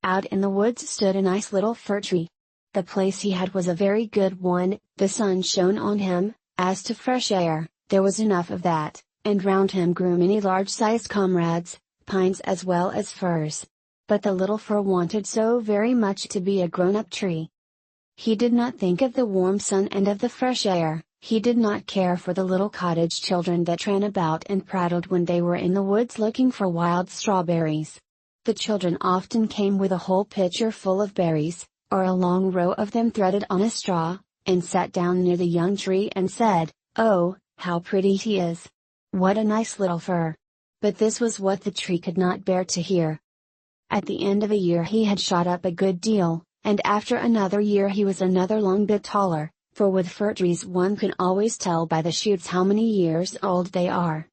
Out in the woods stood a nice little fir tree. The place he had was a very good one, the sun shone on him. As to fresh air, there was enough of that, and round him grew many large-sized comrades, pines as well as firs. But the little fir wanted so very much to be a grown-up tree. He did not think of the warm sun and of the fresh air, he did not care for the little cottage children that ran about and prattled when they were in the woods looking for wild strawberries. The children often came with a whole pitcher full of berries, or a long row of them threaded on a straw, and sat down near the young tree and said, "Oh, how pretty he is! What a nice little fir!" But this was what the tree could not bear to hear. At the end of a year he had shot up a good deal, and after another year he was another long bit taller, for with fir trees one can always tell by the shoots how many years old they are.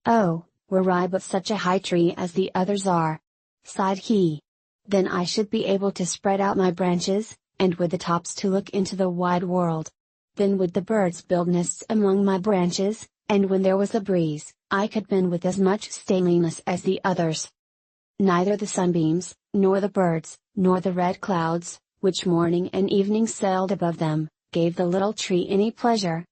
"Oh, were I but such a high tree as the others are!" sighed he. "Then I should be able to spread out my branches, and with the tops to look into the wide world. Then would the birds build nests among my branches, and when there was a breeze, I could bend with as much stateliness as the others." Neither the sunbeams, nor the birds, nor the red clouds, which morning and evening sailed above them, gave the little tree any pleasure.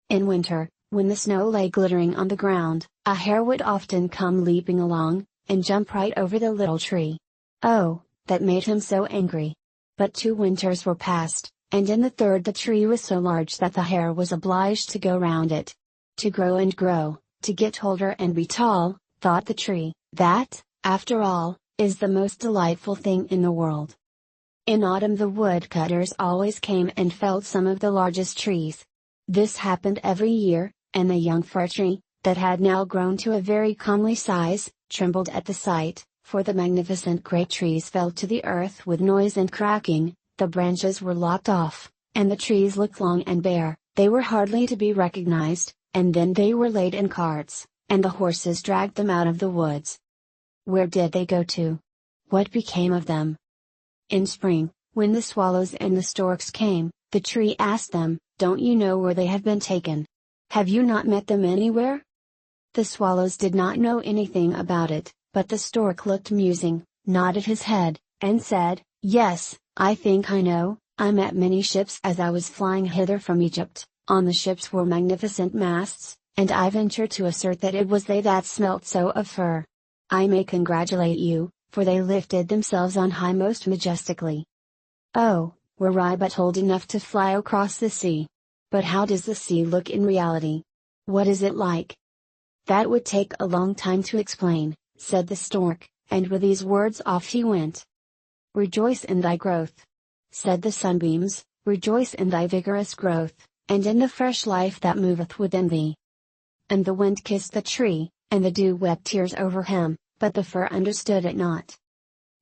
In winter, when the snow lay glittering on the ground, a hare would often come leaping along, and jump right over the little tree. Oh, that made him so angry! But 2 winters were past, and in the third the tree was so large that the hare was obliged to go round it. To grow and grow, to get older and be tall, thought the tree, that, after all, is the most delightful thing in the world. In autumn the woodcutters always came and felled some of the largest trees. This happened every year, and the young fir tree, that had now grown to a very comely size, trembled at the sight, for the magnificent great trees fell to the earth with noise and cracking, the branches were lopped off, and the trees looked long and bare, they were hardly to be recognized, and then they were laid in carts, and the horses dragged them out of the woods. Where did they go to? What became of them? In spring, when the swallows and the storks came, the tree asked them, "Don't you know where they have been taken? Have you not met them anywhere?" The swallows did not know anything about it, but the stork looked musing, nodded his head, and said, "Yes, I think I know, I met many ships as I was flying hither from Egypt, on the ships were magnificent masts, and I venture to assert that it was they that smelt so of fir. I may congratulate you, for they lifted themselves on high most majestically. Oh, were I but old enough to fly across the sea! But how does the sea look in reality? What is it like?" "That would take a long time to explain," said the stork, and with these words off he went. "Rejoice in thy growth," said the sunbeams, "rejoice in thy vigorous growth, and in the fresh life that moveth within thee." And the wind kissed the tree, and the dew wept tears over him, but the fir understood it not.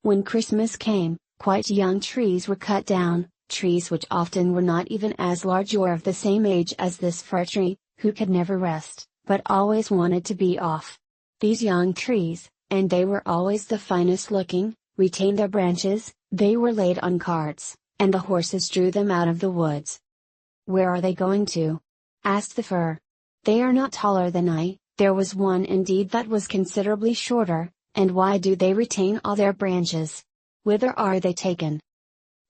When Christmas came, quite young trees were cut down, trees which often were not even as large or of the same age as this fir tree, who could never rest, but always wanted to be off. These young trees, and they were always the finest looking, retained their branches, they were laid on carts, and the horses drew them out of the woods. "Where are they going to?" asked the fir. "They are not taller than I." There was one indeed that was considerably shorter, and why do they retain all their branches? Whither are they taken?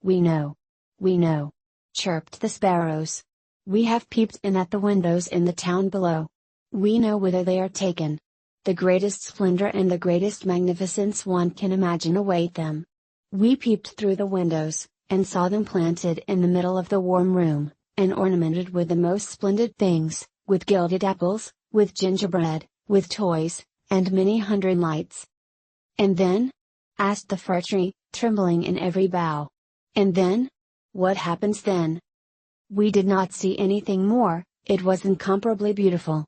"We know. We know," chirped the sparrows. "We have peeped in at the windows in the town below. We know whither they are taken. The greatest splendor and the greatest magnificence one can imagine await them. We peeped through the windows, and saw them planted in the middle of the warm room, and ornamented with the most splendid things, with gilded apples, with gingerbread, with toys, and many hundred lights." "And then?" asked the fir tree, trembling in every bough. "And then? What happens then?" "We did not see anything more, it was incomparably beautiful."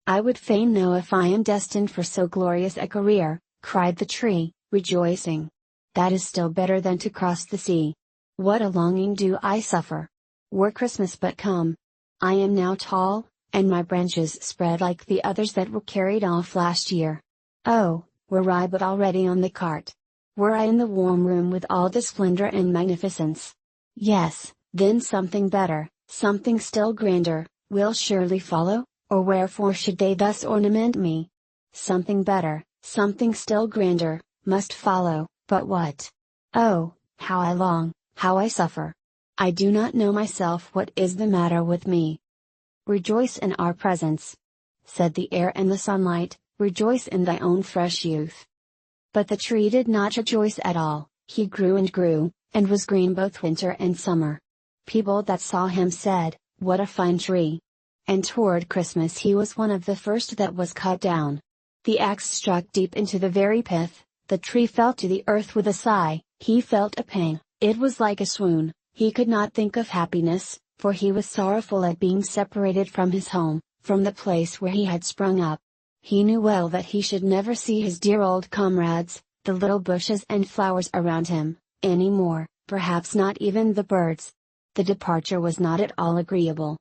"I would fain know if I am destined for so glorious a career," cried the tree, rejoicing. "That is still better than to cross the sea. What a longing do I suffer! Were Christmas but come! I am now tall, and my branches spread like the others that were carried off last year. Oh, were I but already on the cart! Were I in the warm room with all the splendor and magnificence! Yes, then something better, something still grander, will surely follow, or wherefore should they thus ornament me? Something better, something still grander, must follow, but what? Oh, how I long, how I suffer! I do not know myself what is the matter with me. Rejoice in our presence, said the air and the sunlight, rejoice in thy own fresh youth. But the tree did not rejoice at all, he grew, and was green both winter and summer. People that saw him said, "What a fine tree!" And toward Christmas he was one of the first that was cut down. The axe struck deep into the very pith, the tree fell to the earth with a sigh, he felt a pang, it was like a swoon, he could not think of happiness, for he was sorrowful at being separated from his home, from the place where he had sprung up. He knew well that he should never see his dear old comrades, the little bushes and flowers around him, any more, perhaps not even the birds. The departure was not at all agreeable.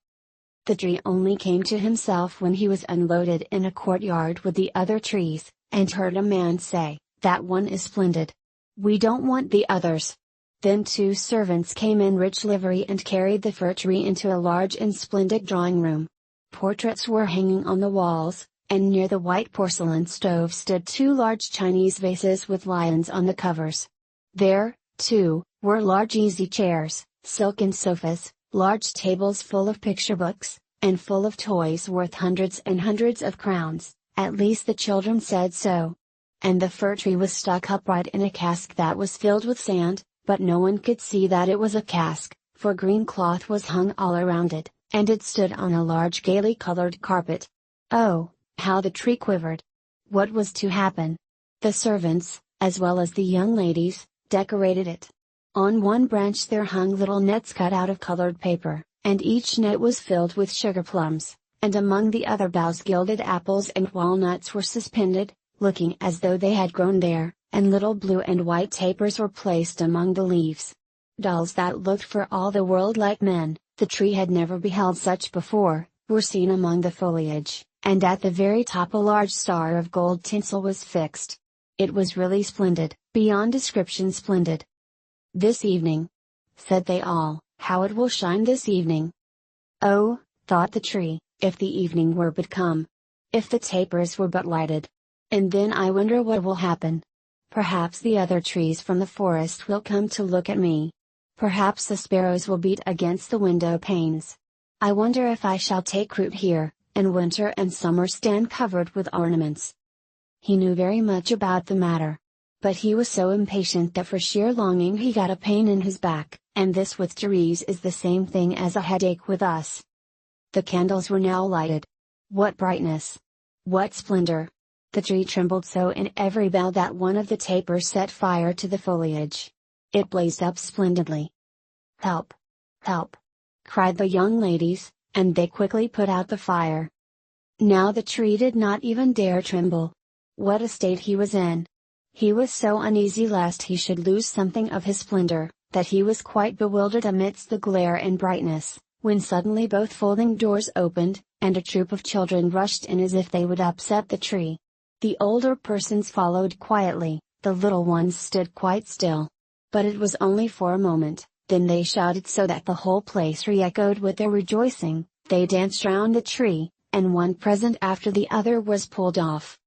The tree only came to himself when he was unloaded in a courtyard with the other trees, and heard a man say, "That one is splendid. We don't want the others." Then 2 servants came in rich livery and carried the fir tree into a large and splendid drawing room. Portraits were hanging on the walls, and near the white porcelain stove stood 2 large Chinese vases with lions on the covers. There, too, were large easy chairs, silken sofas, large tables full of picture books, and full of toys worth hundreds and hundreds of crowns, at least the children said so. And the fir tree was stuck upright in a cask that was filled with sand, but no one could see that it was a cask, for green cloth was hung all around it, and it stood on a large gaily colored carpet. Oh, how the tree quivered! What was to happen? The servants, as well as the young ladies, decorated it. On one branch there hung little nets cut out of colored paper, and each net was filled with sugar plums, and among the other boughs gilded apples and walnuts were suspended, looking as though they had grown there, and little blue and white tapers were placed among the leaves. Dolls that looked for all the world like men, the tree had never beheld such before, were seen among the foliage, and at the very top a large star of gold tinsel was fixed. It was really splendid, beyond description splendid. "This evening," said they all, "how it will shine this evening!" Oh, thought the tree, if the evening were but come! If the tapers were but lighted! And then I wonder what will happen. Perhaps the other trees from the forest will come to look at me. Perhaps the sparrows will beat against the window panes. I wonder if I shall take root here, and winter and summer stand covered with ornaments. He knew very much about the matter. But he was so impatient that for sheer longing he got a pain in his back, and this with trees is the same thing as a headache with us. The candles were now lighted. What brightness! What splendor! The tree trembled so in every bough that one of the tapers set fire to the foliage. It blazed up splendidly. "Help! Help!" cried the young ladies, and they quickly put out the fire. Now the tree did not even dare tremble. What a state he was in! He was so uneasy lest he should lose something of his splendor, that he was quite bewildered amidst the glare and brightness, when suddenly both folding doors opened, and a troop of children rushed in as if they would upset the tree. The older persons followed quietly, the little ones stood quite still. But it was only for a moment, then they shouted so that the whole place re-echoed with their rejoicing, they danced round the tree, and one present after the other was pulled off.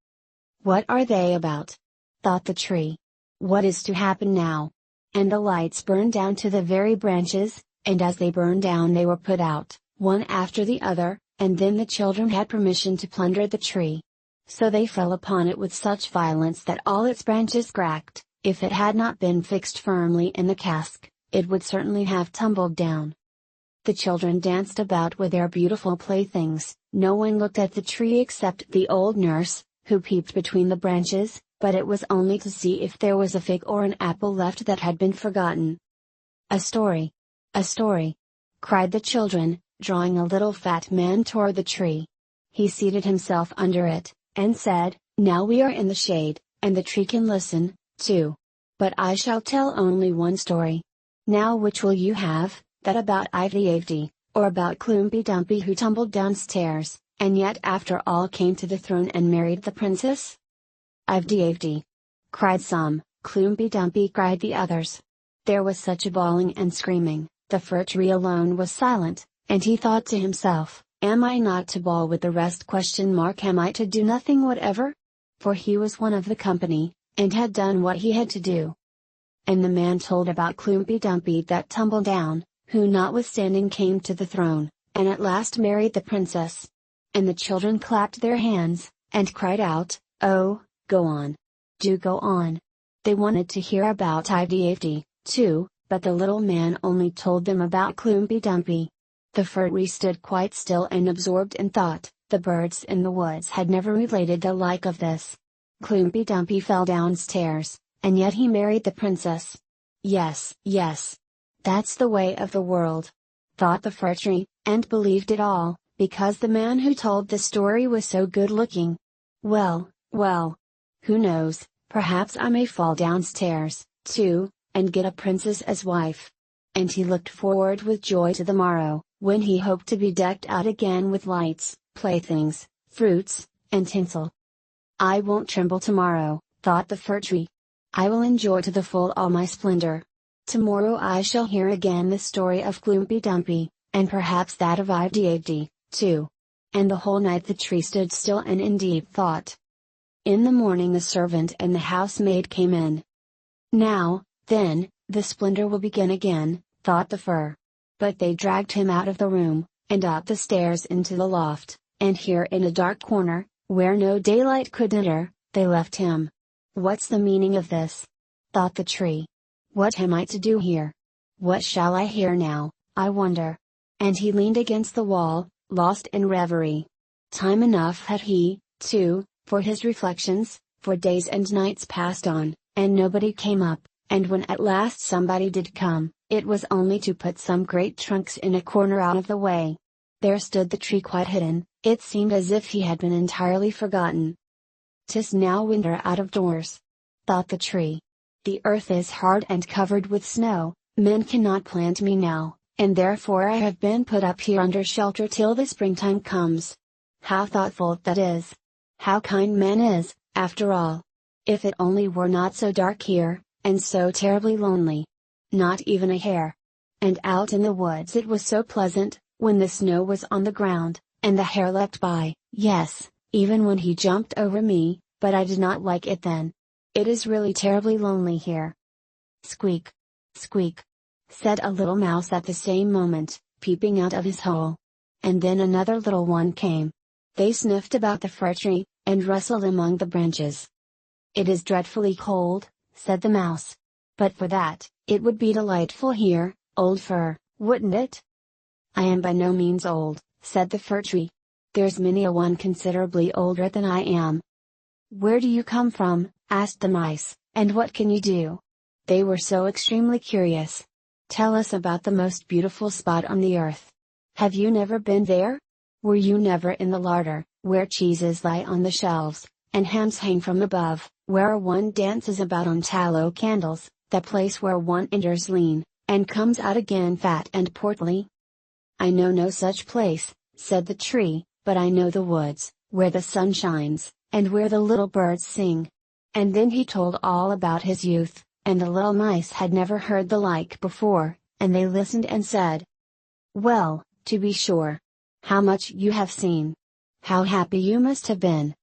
"What are they about?" thought the tree. "What is to happen now?" And the lights burned down to the very branches, and as they burned down they were put out, one after the other, and then the children had permission to plunder the tree. So they fell upon it with such violence that all its branches cracked. If it had not been fixed firmly in the cask, it would certainly have tumbled down. The children danced about with their beautiful playthings, no one looked at the tree except the old nurse, who peeped between the branches, but it was only to see if there was a fig or an apple left that had been forgotten. "A story! A story!" cried the children, drawing a little fat man toward the tree. He seated himself under it, and said, "Now we are in the shade, and the tree can listen, too. But I shall tell only one story. Now which will you have, that about Ivy, or about Klumpy Dumpy who tumbled downstairs, and yet after all came to the throne and married the princess?" "Ivy," cried some, "Klumpy Dumpy," cried the others. There was such a bawling and screaming, the fir tree alone was silent, and he thought to himself, "Am I not to bawl with the rest? Am I to do nothing whatever?" For he was one of the company, and had done what he had to do. And the man told about Klumpy Dumpy that tumbled down, who notwithstanding came to the throne, and at last married the princess. And the children clapped their hands, and cried out, "Oh, go on! Do go on!" They wanted to hear about Ivy, too, but the little man only told them about Klumpy Dumpy. The Fir Tree stood quite still and absorbed in thought. The birds in the woods had never related the like of this. Klumpy Dumpy fell downstairs, and yet he married the princess. Yes, yes. That's the way of the world, thought the Fir Tree, and believed it all, because the man who told the story was so good looking. Well, well. Who knows, perhaps I may fall downstairs, too, and get a princess as wife. And he looked forward with joy to the morrow, when he hoped to be decked out again with lights, playthings, fruits, and tinsel. I won't tremble tomorrow, thought the Fir Tree. I will enjoy to the full all my splendor. Tomorrow I shall hear again the story of Klumpy Dumpy, and perhaps that of Ivy, too. And the whole night the tree stood still and in deep thought. In the morning the servant and the housemaid came in. Now, then, the splendor will begin again, thought the Fir. But they dragged him out of the room, and up the stairs into the loft, and here in a dark corner, where no daylight could enter, they left him. What's the meaning of this? Thought the tree. What am I to do here? What shall I hear now, I wonder? And he leaned against the wall, lost in reverie. Time enough had he, too, for his reflections, for days and nights passed on, and nobody came up, and when at last somebody did come, it was only to put some great trunks in a corner out of the way. There stood the tree quite hidden, it seemed as if he had been entirely forgotten. 'Tis now winter out of doors, thought the tree. The earth is hard and covered with snow, men cannot plant me now, and therefore I have been put up here under shelter till the springtime comes. How thoughtful that is! How kind man is, after all! If it only were not so dark here, and so terribly lonely. Not even a hare. And out in the woods it was so pleasant, when the snow was on the ground, and the hare leapt by, yes, even when he jumped over me, but I did not like it then. It is really terribly lonely here. Squeak! Squeak! Said a little mouse at the same moment, peeping out of his hole. And then another little one came. They sniffed about the Fir Tree, and rustled among the branches. It is dreadfully cold, said the mouse. But for that, it would be delightful here, old Fir, wouldn't it? I am by no means old, said the Fir Tree. There's many a one considerably older than I am. Where do you come from? Asked the mice, and what can you do? They were so extremely curious. Tell us about the most beautiful spot on the earth. Have you never been there? Were you never in the larder, where cheeses lie on the shelves, and hams hang from above, where one dances about on tallow candles, the place where one enters lean, and comes out again fat and portly? I know no such place, said the tree, but I know the woods, where the sun shines, and where the little birds sing. And then he told all about his youth, and the little mice had never heard the like before, and they listened and said, "Well, to be sure. How much you have seen! How happy you must have been!"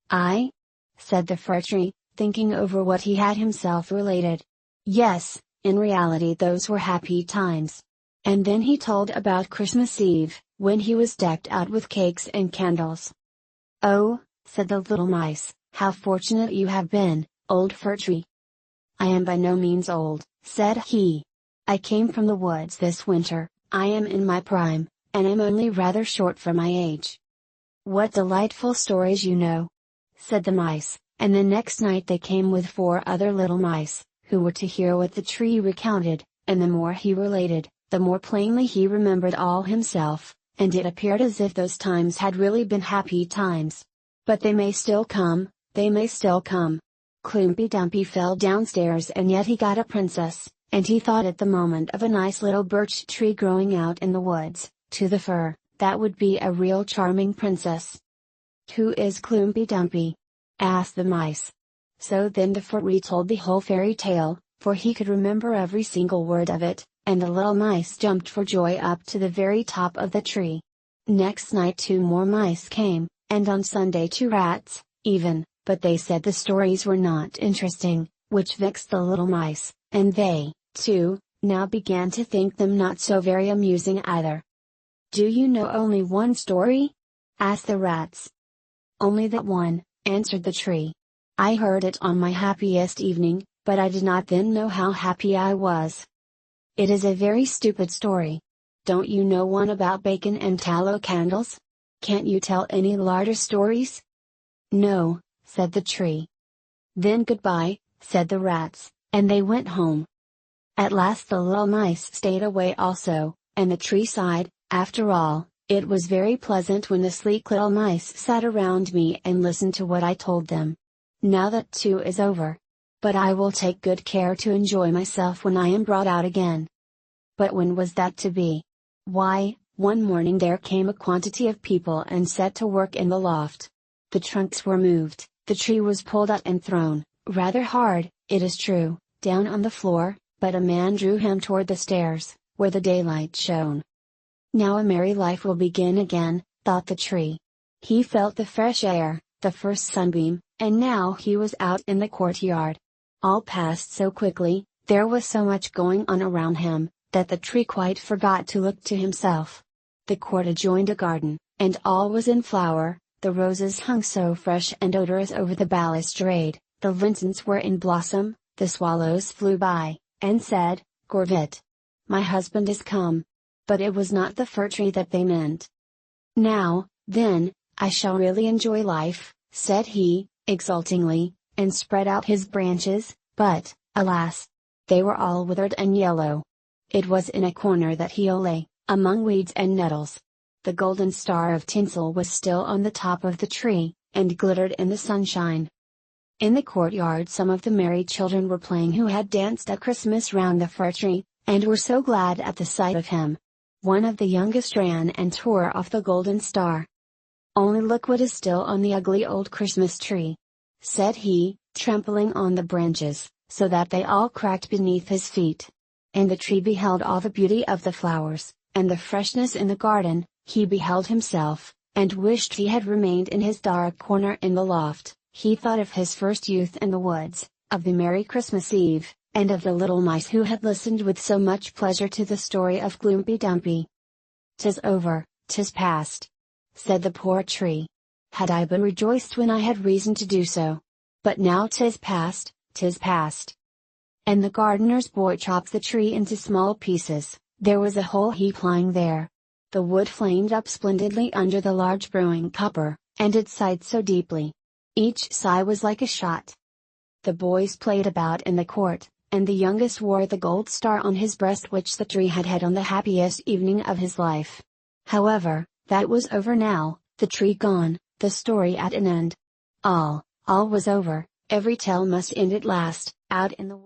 "I?" said the Fir Tree, thinking over what he had himself related. Yes, in reality those were happy times. And then he told about Christmas Eve, when he was decked out with cakes and candles. "Oh," said the little mice, "how fortunate you have been, old Fir Tree." "I am by no means old," said he. "I came from the woods this winter, I am in my prime, and am only rather short for my age." "What delightful stories you know!" said the mice, and the next night they came with 4 other little mice, who were to hear what the tree recounted, and the more he related, the more plainly he remembered all himself, and it appeared as if those times had really been happy times. But they may still come, they may still come. Klumpy Dumpy fell downstairs and yet he got a princess, and he thought at the moment of a nice little birch tree growing out in the woods, to the Fir, that would be a real charming princess. "Who is Klumpy Dumpy?" asked the mice. So then the Fir retold the whole fairy tale, for he could remember every single word of it, and the little mice jumped for joy up to the very top of the tree. Next night 2 more mice came, and on Sunday 2 rats, even, but they said the stories were not interesting, which vexed the little mice, and they, too, now began to think them not so very amusing either. "Do you know only one story?" asked the rats. "Only that one," answered the tree. "I heard it on my happiest evening, but I did not then know how happy I was." "It is a very stupid story. Don't you know one about bacon and tallow candles? Can't you tell any larger stories?" "No," said the tree. "Then goodbye," said the rats, and they went home. At last the little mice stayed away also, and the tree sighed, "After all, it was very pleasant when the sleek little mice sat around me and listened to what I told them. Now that too is over. But I will take good care to enjoy myself when I am brought out again." But when was that to be? Why, one morning there came a quantity of people and set to work in the loft. The trunks were moved, the tree was pulled out and thrown, rather hard, it is true, down on the floor, but a man drew him toward the stairs, where the daylight shone. Now a merry life will begin again, thought the tree. He felt the fresh air, the first sunbeam, and now he was out in the courtyard. All passed so quickly, there was so much going on around him, that the tree quite forgot to look to himself. The court adjoined a garden, and all was in flower, the roses hung so fresh and odorous over the balustrade, the lincens were in blossom, the swallows flew by, and said, "Gorvit! My husband is come." But it was not the fir tree that they meant. "Now, then, I shall really enjoy life," said he, exultingly, and spread out his branches, but, alas! They were all withered and yellow. It was in a corner that he lay, among weeds and nettles. The golden star of tinsel was still on the top of the tree, and glittered in the sunshine. In the courtyard some of the merry children were playing who had danced at Christmas round the fir tree, and were so glad at the sight of him. One of the youngest ran and tore off the golden star. "Only look what is still on the ugly old Christmas tree," said he, trampling on the branches, so that they all cracked beneath his feet. And the tree beheld all the beauty of the flowers, and the freshness in the garden. He beheld himself, and wished he had remained in his dark corner in the loft. He thought of his first youth in the woods, of the merry Christmas Eve, and of the little mice who had listened with so much pleasure to the story of Gloopy Dumpy. "'Tis over, 'tis past," said the poor tree. "Had I but rejoiced when I had reason to do so! But now 'tis past, 'tis past." And the gardener's boy chopped the tree into small pieces. There was a whole heap lying there. The wood flamed up splendidly under the large brewing copper, and it sighed so deeply. Each sigh was like a shot. The boys played about in the court, and the youngest wore the gold star on his breast which the tree had had on the happiest evening of his life. However, that was over now, the tree gone, the story at an end. All was over, every tale must end at last, out in the